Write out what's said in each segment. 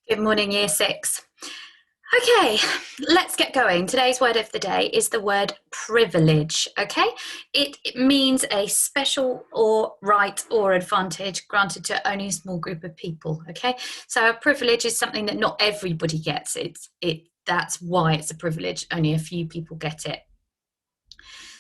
Good morning, Year 6. Okay, let's get going. Today's word of the day is the word privilege, okay? It means a special or right or advantage granted to only a small group of people, okay? So a privilege is something that not everybody gets. That's why it's a privilege. Only a few people get it.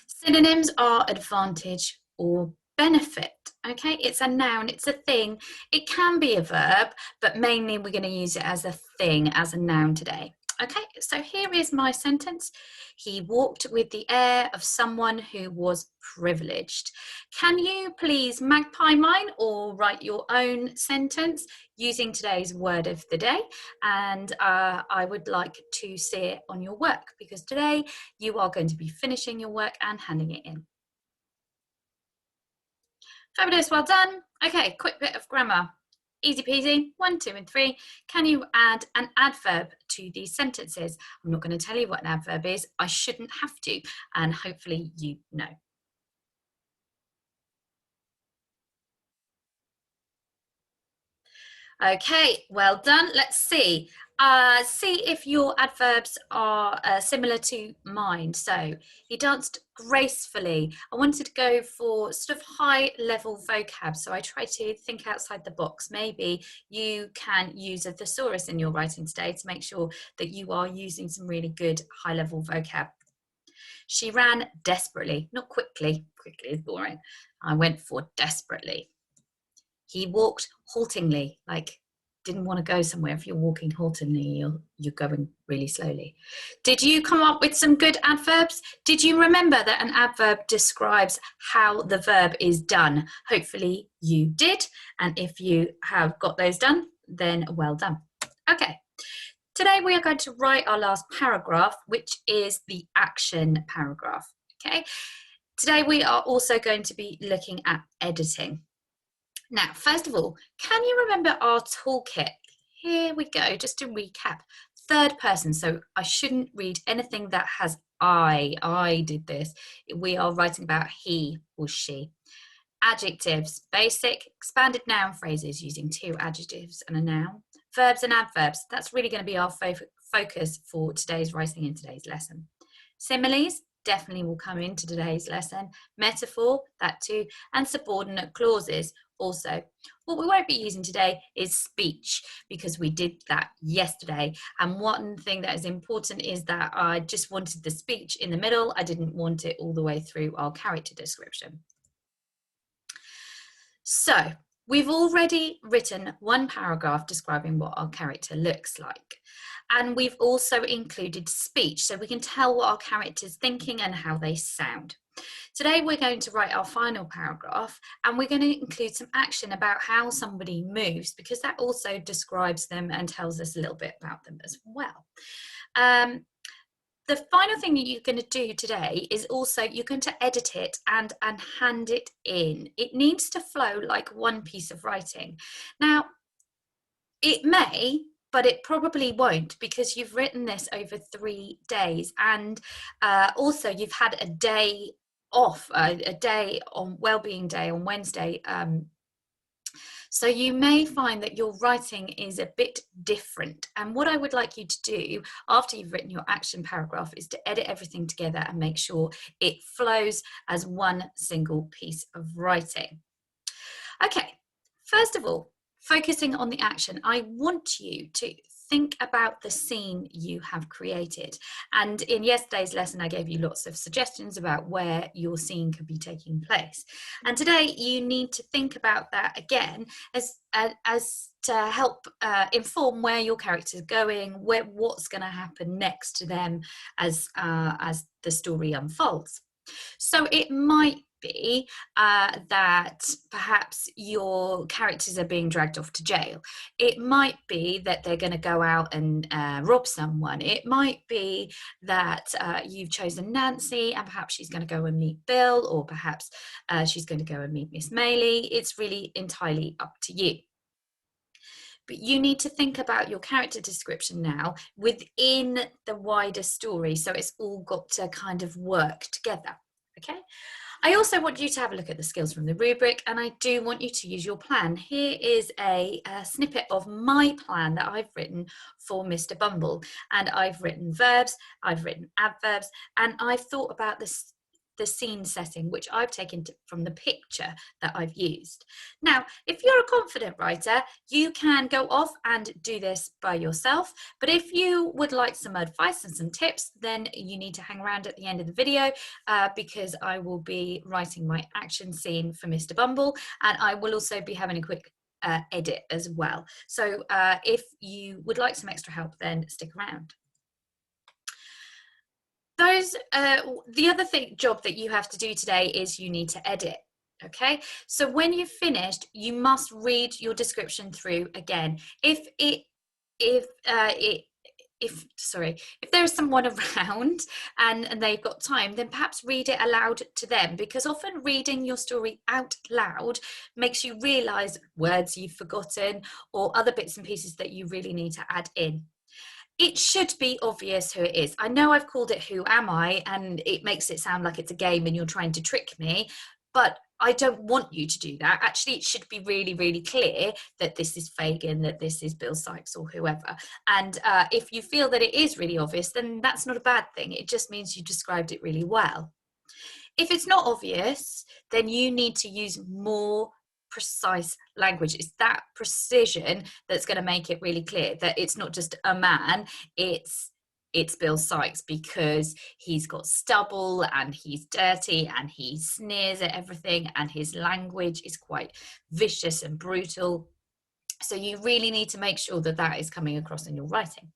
Synonyms are advantage or benefit. Okay, it's a noun, it's a thing. It can be a verb, but mainly we're going to use it as a thing, as a noun today. Okay, so here is my sentence. He walked with the air of someone who was privileged. Can you please magpie mine or write your own sentence using today's word of the day? And I would like to see it on your work because today you are going to be finishing your work and handing it in. Fabulous, well done. Okay, quick bit of grammar. Easy peasy, 1, 2, and 3. Can you add an adverb to these sentences? I'm not going to tell you what an adverb is. I shouldn't have to, and hopefully you know. Okay, well done. Let's see. See if your adverbs are similar to mine. So he danced gracefully. I wanted to go for sort of high level vocab. So I try to think outside the box. Maybe you can use a thesaurus in your writing today to make sure that you are using some really good high level vocab. She ran desperately, not quickly. Quickly is boring. I went for desperately. He walked haltingly, like didn't want to go somewhere. If you're walking haltingly, you're going really slowly. Did you come up with some good adverbs? Did you remember that an adverb describes how the verb is done? Hopefully you did. And if you have got those done, then well done. Okay. Today we are going to write our last paragraph, which is the action paragraph. Okay. Today we are also going to be looking at editing. Now, first of all, can you remember our toolkit? Here we go, just to recap. Third person, so I shouldn't read anything that has I did this. We are writing about he or she. Adjectives, basic, expanded noun phrases using 2 adjectives and a noun. Verbs and adverbs, that's really going to be our focus for today's writing in today's lesson. Similes, definitely will come into today's lesson. Metaphor, that too, and subordinate clauses also. What we won't be using today is speech because we did that yesterday. And one thing that is important is that I just wanted the speech in the middle. I didn't want it all the way through our character description. So we've already written one paragraph describing what our character looks like. And we've also included speech so we can tell what our character's thinking and how they sound. Today we're going to write our final paragraph and we're going to include some action about how somebody moves because that also describes them and tells us a little bit about them as well. The final thing that you're going to do today is also you're going to edit it and hand it in. It needs to flow like one piece of writing. Now, it may, but it probably won't because you've written this over 3 days and also you've had a day off, a day on Wellbeing Day on Wednesday. So you may find that your writing is a bit different. And what I would like you to do after you've written your action paragraph is to edit everything together and make sure it flows as one single piece of writing. Okay, first of all, focusing on the action, I want you to think about the scene you have created. And in yesterday's lesson, I gave you lots of suggestions about where your scene could be taking place. And today you need to think about that again as to help inform where your character's going, what's going to happen next to them as the story unfolds. So it might be that perhaps your characters are being dragged off to jail. It might be that they're going to go out and rob someone. It might be that you've chosen Nancy and perhaps she's going to go and meet Bill, or perhaps she's going to go and meet Miss Maylie. It's really entirely up to you. But you need to think about your character description now within the wider story, so it's all got to kind of work together. Okay, I also want you to have a look at the skills from the rubric, and I do want you to use your plan. Here is a snippet of my plan that I've written for Mr. Bumble, and I've written verbs, I've written adverbs, and I've thought about this, the scene setting, which I've taken from the picture that I've used. Now, if you're a confident writer, you can go off and do this by yourself. But if you would like some advice and some tips, then you need to hang around at the end of the video because I will be writing my action scene for Mr. Bumble, and I will also be having a quick edit as well. So if you would like some extra help, then stick around. The other job that you have to do today is you need to edit. Okay, so when you've finished, you must read your description through again. If there is someone around and they've got time, then perhaps read it aloud to them, because often reading your story out loud makes you realize words you've forgotten or other bits and pieces that you really need to add in. It should be obvious who it is. I know I've called it Who Am I, and it makes it sound like it's a game and you're trying to trick me, but I don't want you to do that. Actually, it should be really, really clear that this is Fagin, that this is Bill Sykes or whoever. And if you feel that it is really obvious, then that's not a bad thing. It just means you described it really well. If it's not obvious, then you need to use more precise language. It's that precision that's going to make it really clear that it's not just a man, it's Bill Sykes, because he's got stubble and he's dirty and he sneers at everything and his language is quite vicious and brutal. So you really need to make sure that that is coming across in your writing.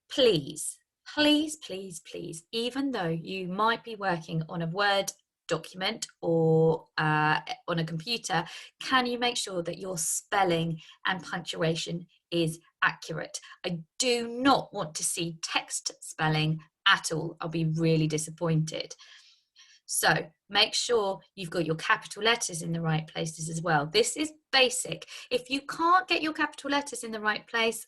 Please, please, please, please, even though you might be working on a Word document or on a computer, can you make sure that your spelling and punctuation is accurate? I do not want to see text spelling at all. I'll be really disappointed. So make sure you've got your capital letters in the right places as well. This is basic. If you can't get your capital letters in the right place,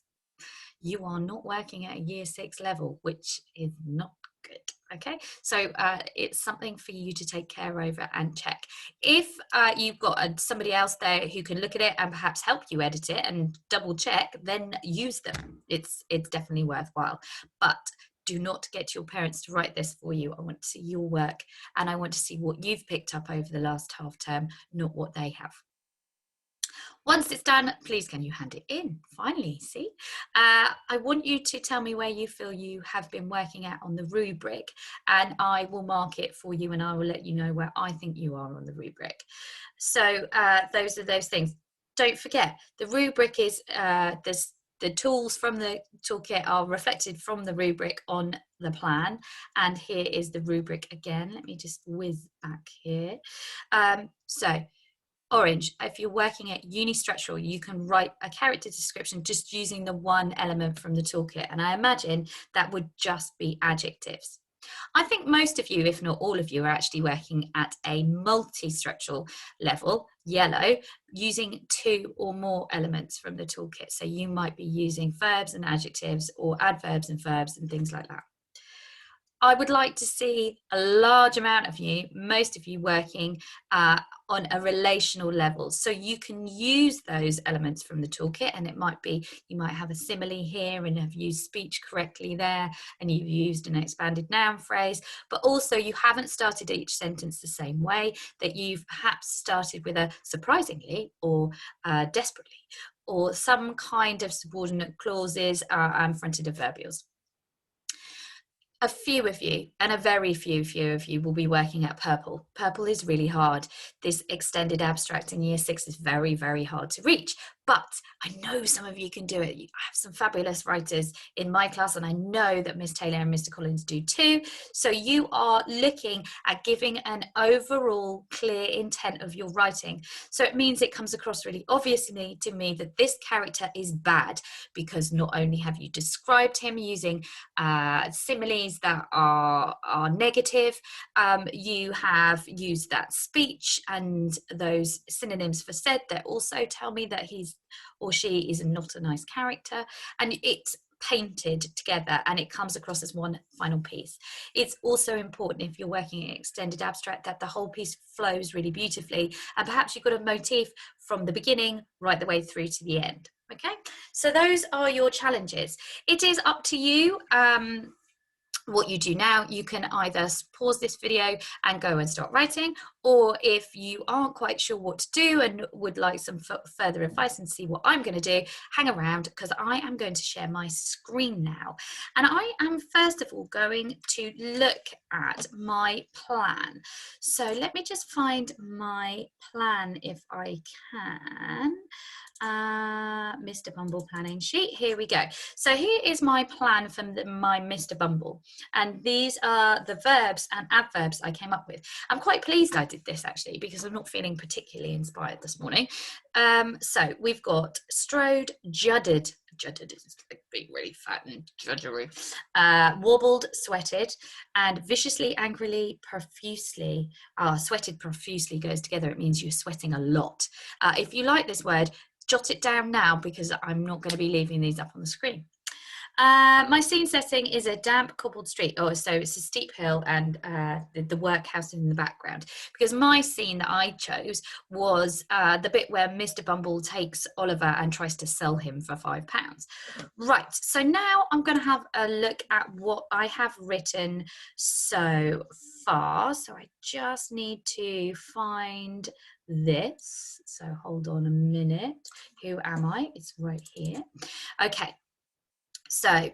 you are not working at a year 6 level, which is not good. Okay, so it's something for you to take care over and check. If you've got somebody else there who can look at it and perhaps help you edit it and double check, then use them. It's definitely worthwhile. But do not get your parents to write this for you. I want to see your work, and I want to see what you've picked up over the last half term, not what they have. Once it's done, please can you hand it in? Finally, see? I want you to tell me where you feel you have been working at on the rubric, and I will mark it for you and I will let you know where I think you are on the rubric. So those are those things. Don't forget, the rubric is, the tools from the toolkit are reflected from the rubric on the plan. And here is the rubric again. Let me just whiz back here. So orange, if you're working at unistructural, you can write a character description just using the one element from the toolkit. And I imagine that would just be adjectives. I think most of you, if not all of you, are actually working at a multi-structural level, yellow, using 2 or more elements from the toolkit. So you might be using verbs and adjectives or adverbs and verbs and things like that. I would like to see a large amount of you, most of you, working on a relational level. So you can use those elements from the toolkit, and it might be, you might have a simile here and have used speech correctly there, and you've used an expanded noun phrase, but also you haven't started each sentence the same way, that you've perhaps started with a surprisingly or desperately, or some kind of subordinate clauses and fronted adverbials. A few of you, and a very few of you, will be working at purple. Purple is really hard. This extended abstract in year 6 is very, very hard to reach. But I know some of you can do it. I have some fabulous writers in my class, and I know that Miss Taylor and Mr. Collins do too. So you are looking at giving an overall clear intent of your writing. So it means it comes across really obviously to me that this character is bad, because not only have you described him using similes that are negative, you have used that speech and those synonyms for said that also tell me that he's or she is not a nice character. And it's painted together and it comes across as one final piece. It's also important if you're working in extended abstract that the whole piece flows really beautifully, and perhaps you've got a motif from the beginning right the way through to the end. Okay, so those are your challenges. It is up to you what you do now. You can either pause this video and go and start writing, or if you aren't quite sure what to do and would like some further advice and see what I'm going to do, hang around, because I am going to share my screen now. And I am first of all going to look at my plan. So let me just find my plan if I can. Mr. Bumble planning sheet. Here we go. So here is my plan from my Mr. Bumble, and these are the verbs and adverbs I came up with. I'm quite pleased I did this actually, because I'm not feeling particularly inspired this morning. So we've got strode, judded is being really fat and juddery, wobbled, sweated, and viciously, angrily, profusely. Sweated profusely goes together. It means you're sweating a lot. If you like this word, jot it down now, because I'm not going to be leaving these up on the screen. My scene setting is a damp cobbled street. So it's a steep hill and the workhouse in the background, because my scene that I chose was the bit where Mr. Bumble takes Oliver and tries to sell him for £5. Right, so now I'm going to have a look at what I have written so far. So I just need to find this. So hold on a minute. Who am I? It's right here. Okay. So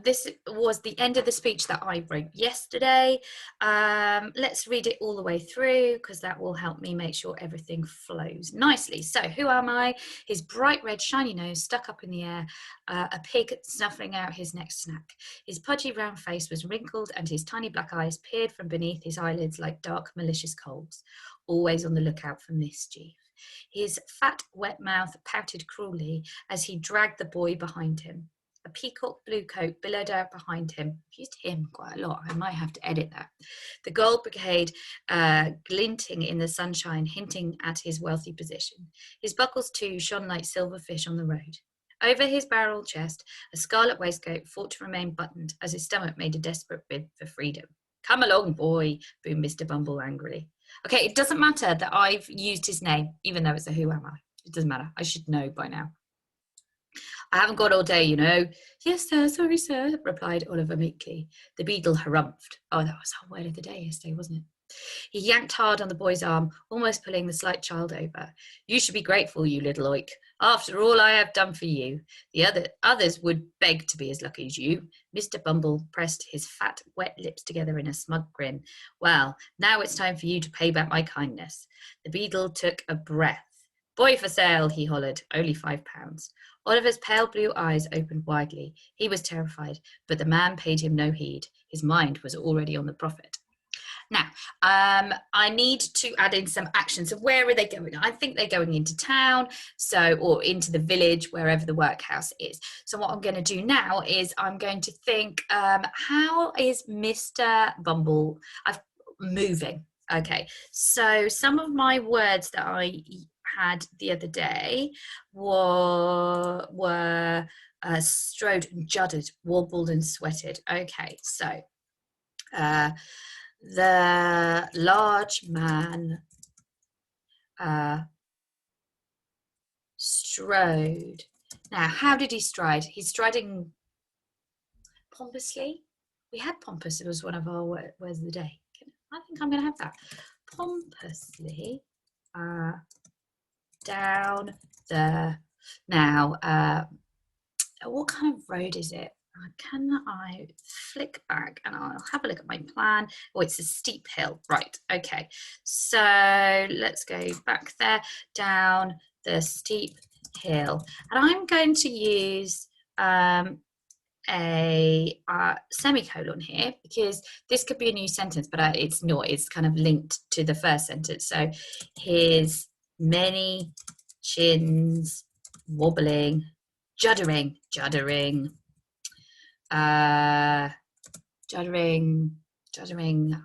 this was the end of the speech that I wrote yesterday. Let's read it all the way through, because that will help me make sure everything flows nicely. So who am I? His bright red shiny nose stuck up in the air, a pig snuffling out his next snack. His pudgy round face was wrinkled and his tiny black eyes peered from beneath his eyelids like dark malicious coals, always on the lookout for mischief. His fat wet mouth pouted cruelly as he dragged the boy behind him. A peacock blue coat billowed out behind him. I've used him quite a lot. I might have to edit that. The gold brocade glinting in the sunshine, hinting at his wealthy position. His buckles, too, shone like silver fish on the road. Over his barrel chest, a scarlet waistcoat fought to remain buttoned as his stomach made a desperate bid for freedom. Come along, boy, boomed Mr. Bumble angrily. Okay, it doesn't matter that I've used his name, even though it's a who am I. It doesn't matter. I should know by now. I haven't got all day, you know. Yes, sir, sorry, sir, replied Oliver meekly. The beadle harumphed. Oh, that was our word of the day yesterday, wasn't it? He yanked hard on the boy's arm, almost pulling the slight child over. You should be grateful, you little oik. After all I have done for you, the others would beg to be as lucky as you. Mr. Bumble pressed his fat, wet lips together in a smug grin. Well, now it's time for you to pay back my kindness. The beadle took a breath. Boy for sale, he hollered. Only £5. Oliver's pale blue eyes opened widely. He was terrified, but the man paid him no heed. His mind was already on the profit. Now, I need to add in some action. So where are they going? I think they're going into town, or into the village, wherever the workhouse is. So what I'm going to do now is I'm going to think, how is Mr. Bumble moving? Okay, so some of my words that I had the other day were strode and juddered, wobbled and sweated. Okay, so the large man strode. Now, how did he stride? He's striding pompously. We had pompous. It was one of our words of the day. I think I'm going to have that. Pompously down the... Now, what kind of road is it? Can I flick back and I'll have a look at my plan? Oh, it's a steep hill. Right, okay. So let's go back there, down the steep hill. And I'm going to use a semicolon here, because this could be a new sentence, but it's not. It's kind of linked to the first sentence. So his many chins wobbling, juddering, juddering, juddering.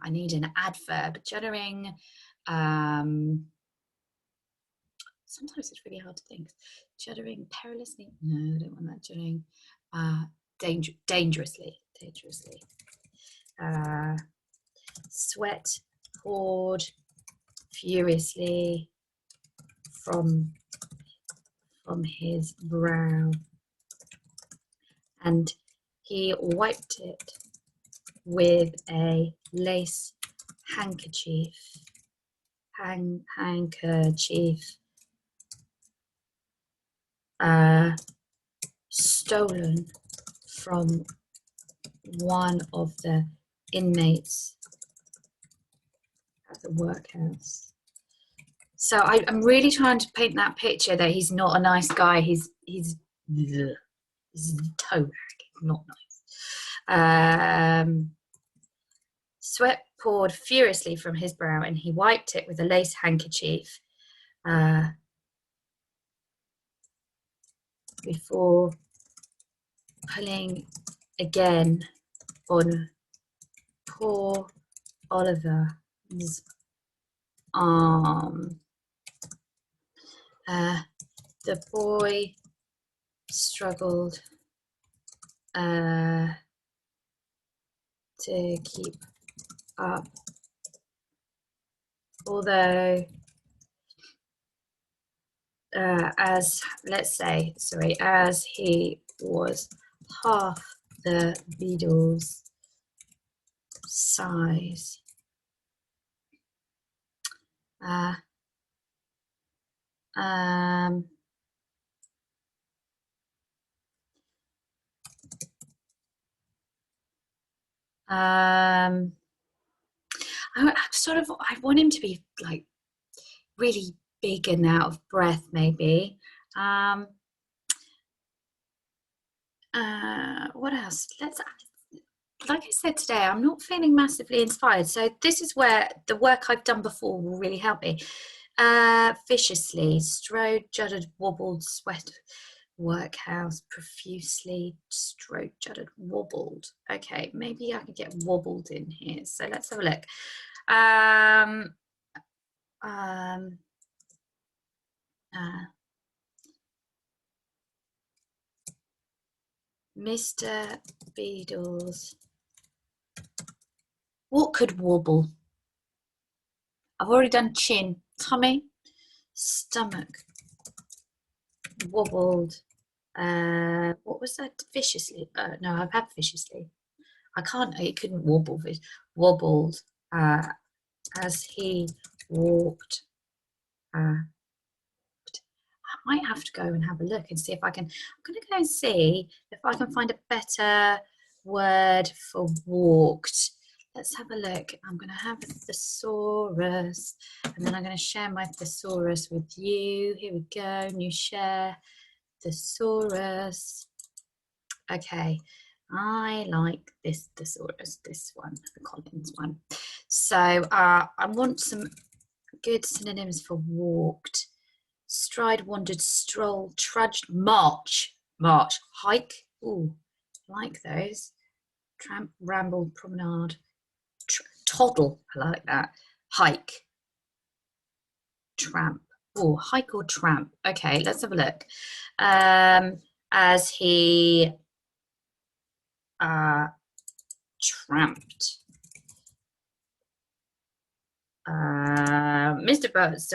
I need an adverb. Juddering. Sometimes it's really hard to think. Juddering perilously. No, I don't want that. Juddering. dangerously. Sweat poured furiously from his brow, and he wiped it with a lace handkerchief. Stolen from one of the inmates at the workhouse. So I'm really trying to paint that picture that he's not a nice guy. He's toe rag, not nice. Sweat poured furiously from his brow, and he wiped it with a lace handkerchief before pulling again on poor Oliver's arm. The boy struggled to keep up, although as he was half the beetle's size. I want him to be like really big and out of breath, maybe. What else? Like I said today, I'm not feeling massively inspired, so this is where the work I've done before will really help me. Viciously, strode, jutted, wobbled, sweat, workhouse, profusely, strode, jutted, wobbled. Okay, maybe I could get wobbled in here. So let's have a look. Mr. Beadle's. What could wobble? I've already done chin, tummy, stomach, wobbled. What was that? Viciously. No, I've had viciously. I can't. It couldn't wobble. Wobbled as he walked. I might have to go and have a look and see if I can. I'm going to go and see if I can find a better word for walked. Let's have a look. I'm going to have a thesaurus, and then I'm going to share my thesaurus with you. Here we go. New share thesaurus. Okay, I like this thesaurus, this one, the Collins one. So I want some good synonyms for walked. Stride, wandered, stroll, trudged, march, hike. Ooh, like those. Tramp, ramble, promenade. Toddle, I like that. Hike, tramp. Oh, hike or tramp. Okay, let's have a look. As he tramped. Mr. Burt's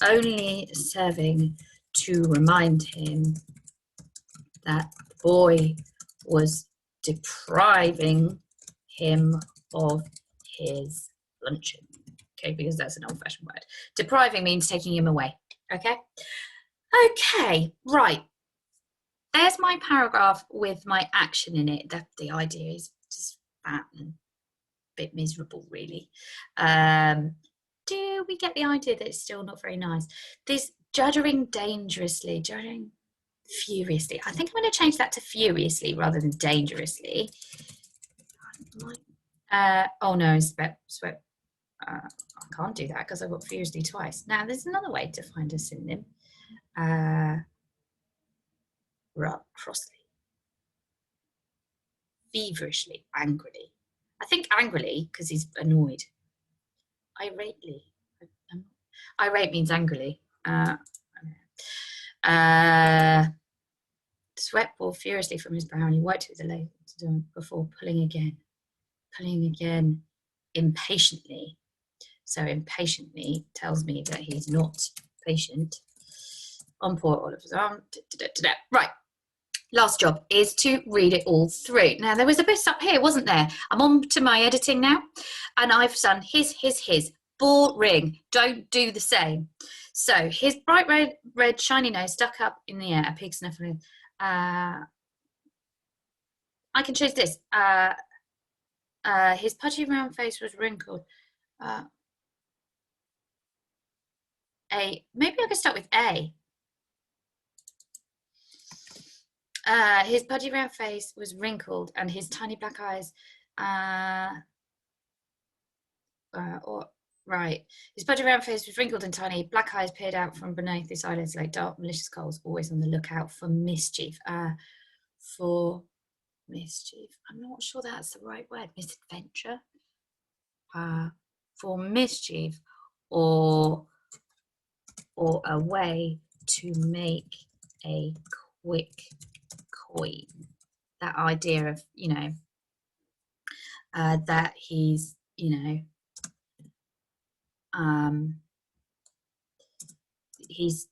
only serving to remind him that the boy was depriving him of his luncheon. Okay, because that's an old-fashioned word. Depriving means taking him away. Okay? Okay, right. There's my paragraph with my action in it. The idea is just fat and a bit miserable, really. Do we get the idea that it's still not very nice? This juddering dangerously, juddering furiously. I think I'm going to change that to furiously rather than dangerously. Oh no, sweat. I can't do that because I've got furiously twice. Now there's another way to find a synonym. Crossly, feverishly, angrily. I think angrily because he's annoyed. Irately. Irate means angrily. Sweat poured furiously from his brow, and he wiped it with the lace before pulling again impatiently. So impatiently tells me that he's not patient. On poor Oliver's arm. Right. Last job is to read it all through. Now, there was a bit up here, wasn't there? I'm on to my editing now, and I've done his. Boring. Don't do the same. So, his bright red, shiny nose stuck up in the air, a pig sniffling. I can choose this. His pudgy round face was wrinkled. Maybe I could start with A. His pudgy round face was wrinkled, and his tiny black eyes. Right. His pudgy round face was wrinkled and tiny. Black eyes peered out from beneath his eyelids like dark, malicious coals, always on the lookout for mischief. For mischief. I'm not sure that's the right word. Misadventure. For mischief, or a way to make a quick coin. That idea of, that he's, he's,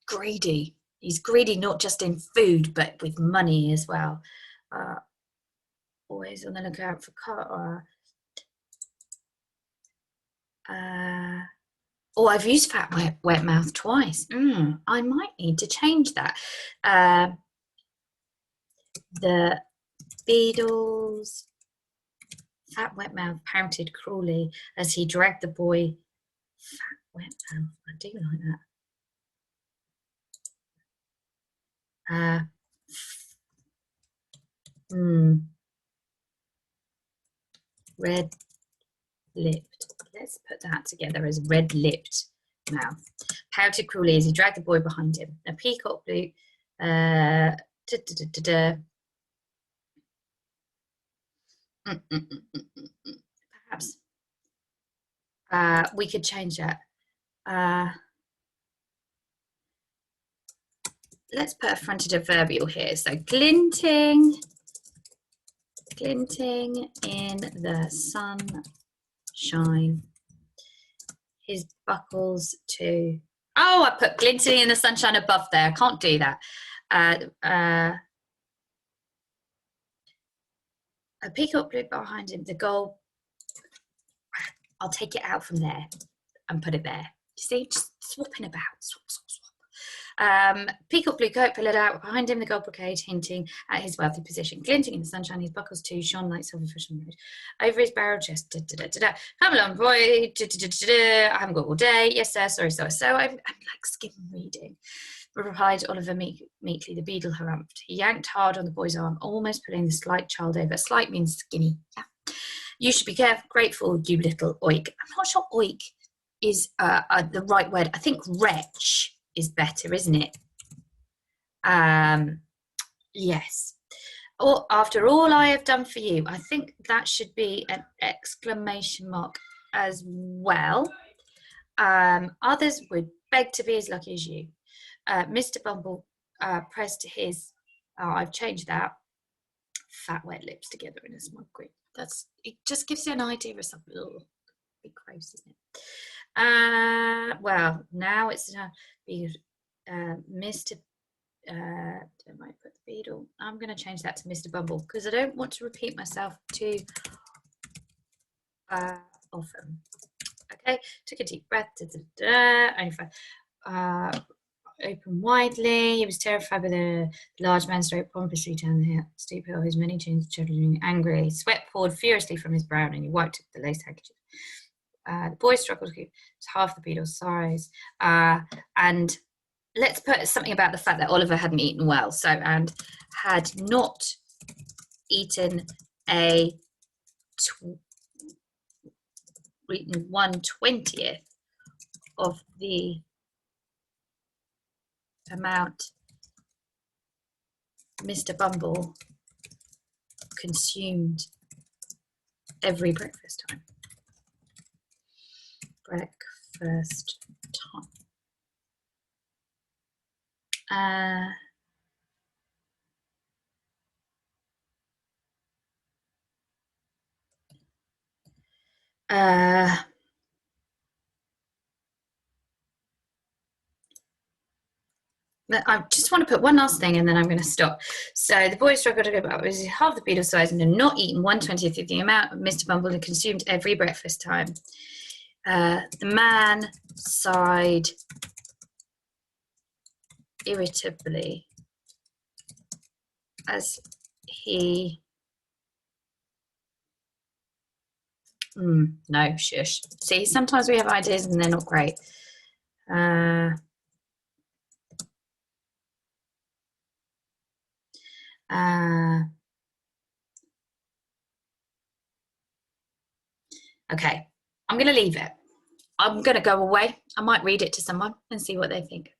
greedy. He's greedy not just in food, but with money as well. Always on the lookout for I've used fat wet mouth twice. I might need to change that. The beadle's fat wet mouth pouted cruelly as he dragged the boy. Fat wet mouth. I do like that. Red-lipped. Let's put that together as red-lipped mouth. Pouted cruelly as he dragged the boy behind him. A peacock blue. Perhaps we could change that. Let's put a fronted adverbial here. So glinting in the sunshine. His buckles too. Oh, I put glinting in the sunshine above there. I can't do that. A peacock blue behind him. The goal. I'll take it out from there and put it there. You see, just swapping about. Swap. Peacock blue coat pillowed out behind him, the gold brocade hinting at his wealthy position. Glinting in the sunshine, his buckles too shone like silverfish on the road. Over his barrel chest, come along, boy. I haven't got all day. Yes, sir. Sorry. So I'm like skim reading. Replied Oliver meekly. The beadle harumphed. He yanked hard on the boy's arm, almost pulling the slight child over. Slight means skinny. Yeah. You should be grateful, you little oik. I'm not sure oik is the right word. I think wretch is better, isn't it? Yes. After all I have done for you. I think that should be an exclamation mark as well. Others would beg to be as lucky as you. Mr. Bumble pressed his, I've changed that, fat wet lips together in a smug grin. It just gives you an idea of something a little bit gross, isn't it? Well, now it's Mr. Don't mind put the beadle. I'm going to change that to Mr. Bumble because I don't want to repeat myself too often. Okay, took a deep breath. Open widely. He was terrified by the large man strode pompously down the steep hill, his many chains children angry. Sweat poured furiously from his brow, and he wiped the lace handkerchief. The boy struggled to keep half the beadle's size. And let's put something about the fact that Oliver hadn't eaten well, and had not eaten 1/20th of the amount Mr. Bumble consumed every breakfast time. I just want to put one last thing and then I'm going to stop. So the boy struggled to go back. Was half the beetle size and had not eaten 1/20th of the amount Mr. Bumble had consumed every breakfast time. The man sighed irritably as he... no, shush. See, sometimes we have ideas and they're not great. Okay, I'm going to leave it. I'm going to go away. I might read it to someone and see what they think.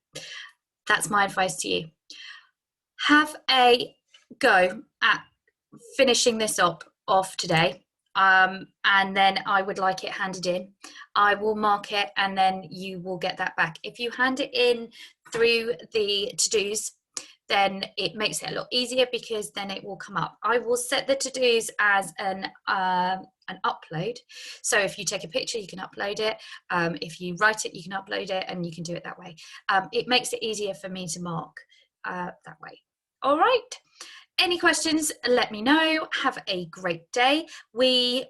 That's my advice to you. Have a go at finishing this off today. And then I would like it handed in. I will mark it and then you will get that back. If you hand it in through the to-dos, then it makes it a lot easier because then it will come up. I will set the to-dos as an upload. So if you take a picture, you can upload it. If you write it, you can upload it and you can do it that way. It makes it easier for me to mark that way. All right. Any questions, let me know. Have a great day. We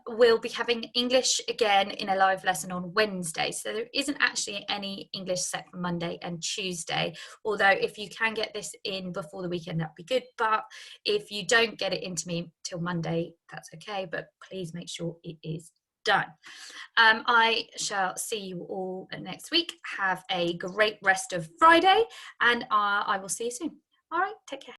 will be having English again in a live lesson on Wednesday. So there isn't actually any English set for Monday and Tuesday. Although if you can get this in before the weekend, that'd be good. But if you don't get it into me till Monday, that's okay. But please make sure it is done. I shall see you all next week. Have a great rest of Friday and I will see you soon. All right, take care.